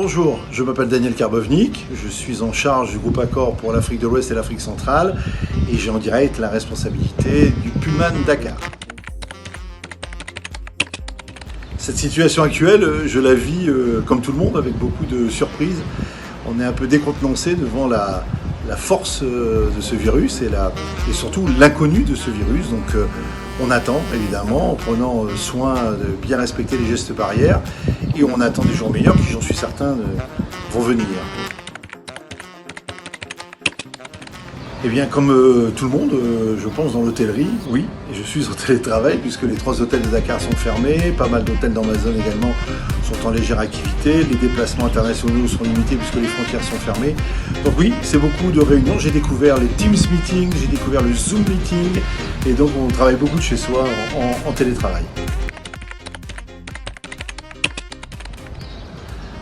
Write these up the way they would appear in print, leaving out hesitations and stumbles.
Bonjour, je m'appelle Daniel Karbovnik, je suis en charge du groupe Accor pour l'Afrique de l'Ouest et l'Afrique centrale et j'ai en direct la responsabilité du Pullman Dakar. Cette situation actuelle, je la vis comme tout le monde avec beaucoup de surprises. On est un peu décontenancé devant la force de ce virus et surtout l'inconnu de ce virus. Donc on attend évidemment en prenant soin de bien respecter les gestes barrières et on attend des jours meilleurs qui, j'en suis certain, vont venir. Eh bien, comme tout le monde, je pense dans l'hôtellerie, oui, je suis en télétravail puisque les 3 hôtels de Dakar sont fermés, pas mal d'hôtels dans ma zone également sont en légère activité, les déplacements internationaux sont limités puisque les frontières sont fermées. Donc oui, c'est beaucoup de réunions, j'ai découvert les Teams Meetings, j'ai découvert le Zoom Meeting, et donc on travaille beaucoup de chez soi en télétravail.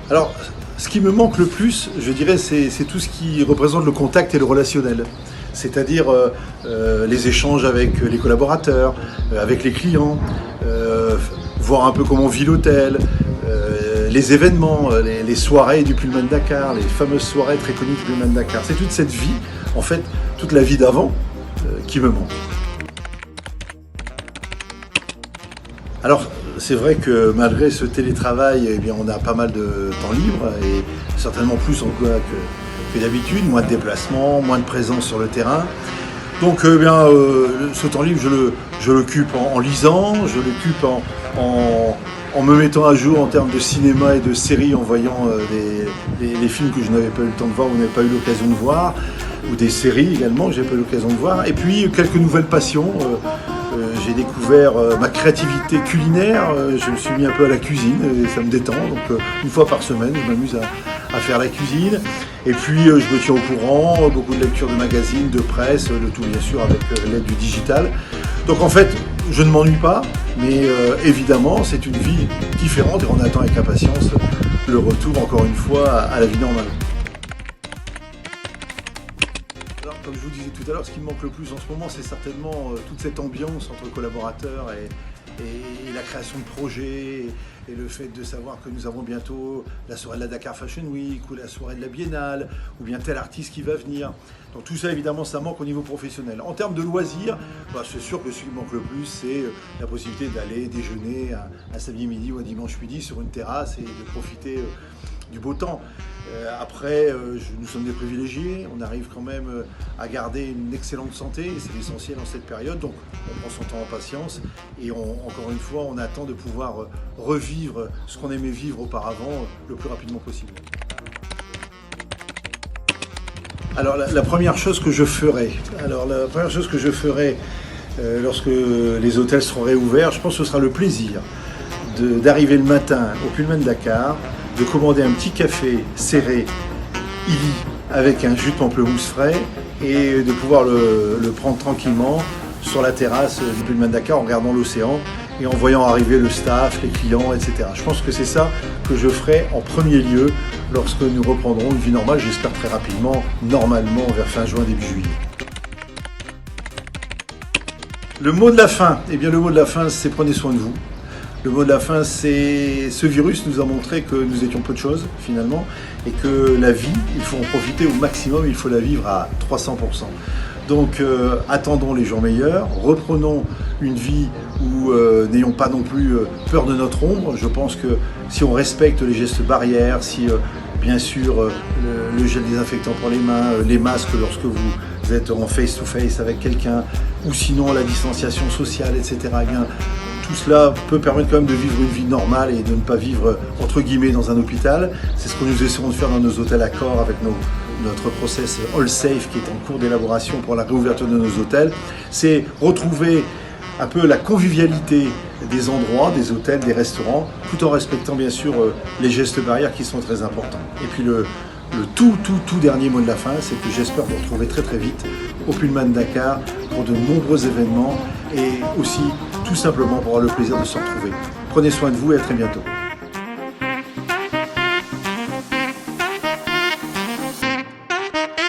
Alors, ce qui me manque le plus, je dirais, c'est tout ce qui représente le contact et le relationnel. C'est-à-dire les échanges avec les collaborateurs, avec les clients, voir un peu comment vit l'hôtel, les événements, les soirées du Pullman Dakar, les fameuses soirées très connues du Pullman Dakar. C'est toute cette vie, en fait, toute la vie d'avant qui me manque. Alors, c'est vrai que malgré ce télétravail, eh bien, on a pas mal de temps libre et certainement plus en quoi que d'habitude, moins de déplacements, moins de présence sur le terrain. Donc ce temps libre, je l'occupe en lisant, je l'occupe en me mettant à jour en termes de cinéma et de séries, en voyant les films que je n'avais pas eu le temps de voir ou n'avais pas eu l'occasion de voir, ou des séries également que je n'ai pas eu l'occasion de voir. Et puis quelques nouvelles passions. J'ai découvert ma créativité culinaire, je me suis mis un peu à la cuisine et ça me détend, donc une fois par semaine je m'amuse à faire la cuisine. Et puis je me tiens au courant, beaucoup de lectures de magazines, de presse, le tout bien sûr avec l'aide du digital. Donc en fait je ne m'ennuie pas, mais évidemment c'est une vie différente et on attend avec impatience le retour encore une fois à la vie normale. Alors, comme je vous disais tout à l'heure, ce qui me manque le plus en ce moment, c'est certainement toute cette ambiance entre collaborateurs et la création de projets et le fait de savoir que nous avons bientôt la soirée de la Dakar Fashion Week ou la soirée de la Biennale ou bien tel artiste qui va venir. Donc tout ça, évidemment, ça manque au niveau professionnel. En termes de loisirs, c'est sûr que ce qui manque le plus, c'est la possibilité d'aller déjeuner un samedi midi ou un dimanche midi sur une terrasse et de profiter du beau temps. Après, nous sommes des privilégiés, on arrive quand même à garder une excellente santé, et c'est l'essentiel dans cette période, donc on prend son temps en patience, et encore une fois, on attend de pouvoir revivre ce qu'on aimait vivre auparavant le plus rapidement possible. Alors la première chose que je ferai, lorsque les hôtels seront réouverts, je pense que ce sera le plaisir d'arriver le matin au Pullman Dakar, de commander un petit café serré Illy avec un jus de pamplemousse frais et de pouvoir le prendre tranquillement sur la terrasse du Pullman Dakar en regardant l'océan et en voyant arriver le staff, les clients, etc. Je pense que c'est ça que je ferai en premier lieu lorsque nous reprendrons une vie normale, j'espère très rapidement, normalement vers fin juin, début juillet. Le mot de la fin, eh bien le mot de la fin, c'est prenez soin de vous. Le mot de la fin, c'est ce virus nous a montré que nous étions peu de choses finalement et que la vie, il faut en profiter au maximum, il faut la vivre à 300%. Donc attendons les jours meilleurs, reprenons une vie où n'ayons pas non plus peur de notre ombre. Je pense que si on respecte les gestes barrières, si bien sûr le gel désinfectant pour les mains, les masques lorsque vous êtes en face-to-face avec quelqu'un, ou sinon la distanciation sociale, etc. Eh bien, tout cela peut permettre quand même de vivre une vie normale et de ne pas vivre entre guillemets dans un hôpital. C'est ce que nous essaierons de faire dans nos hôtels Accor avec notre process All Safe qui est en cours d'élaboration pour la réouverture de nos hôtels. C'est retrouver un peu la convivialité des endroits, des hôtels, des restaurants, tout en respectant bien sûr les gestes barrières qui sont très importants. Et puis le tout dernier mot de la fin, c'est que j'espère vous retrouver très très vite au Pullman Dakar pour de nombreux événements et aussi tout simplement pour avoir le plaisir de se retrouver. Prenez soin de vous et à très bientôt.